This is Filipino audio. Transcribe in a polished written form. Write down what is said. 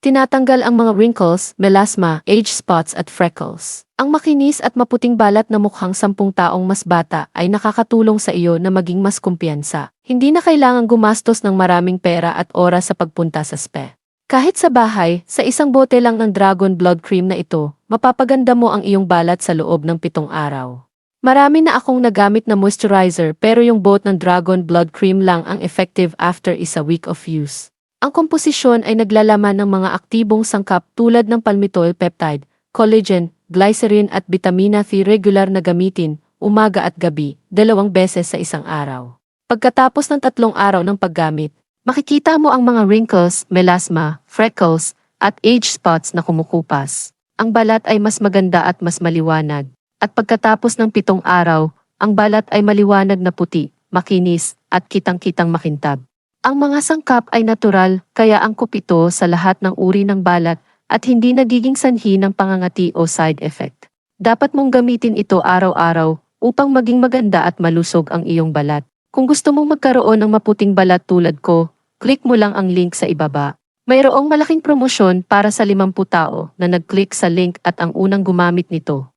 Tinatanggal ang mga wrinkles, melasma, age spots at freckles. Ang makinis at maputing balat na mukhang 10 taong mas bata ay nakakatulong sa iyo na maging mas kumpiyansa. Hindi na kailangang gumastos ng maraming pera at oras sa pagpunta sa spa. Kahit sa bahay, sa isang bote lang ng Dragon Blood Cream na ito, mapapaganda mo ang iyong balat sa loob ng 7 araw. Marami na akong nagamit na moisturizer pero yung bote ng Dragon Blood Cream lang ang effective after isa week of use. Ang komposisyon ay naglalaman ng mga aktibong sangkap tulad ng palmitoyl peptide, collagen, glycerin at vitamina C regular na gamitin, umaga at gabi, 2 beses sa isang araw. Pagkatapos ng 3 araw ng paggamit, makikita mo ang mga wrinkles, melasma, freckles, at age spots na kumukupas. Ang balat ay mas maganda at mas maliwanag. At pagkatapos ng 7 araw, ang balat ay maliwanag na puti, makinis, at kitang-kitang makintab. Ang mga sangkap ay natural, kaya angkop ito sa lahat ng uri ng balat at hindi nagiging sanhi ng pangangati o side effect. Dapat mong gamitin ito araw-araw upang maging maganda at malusog ang iyong balat. Kung gusto mong magkaroon ng maputing balat tulad ko, click mo lang ang link sa ibaba. Mayroong malaking promosyon para sa 50 tao na nag-click sa link at ang unang gumamit nito.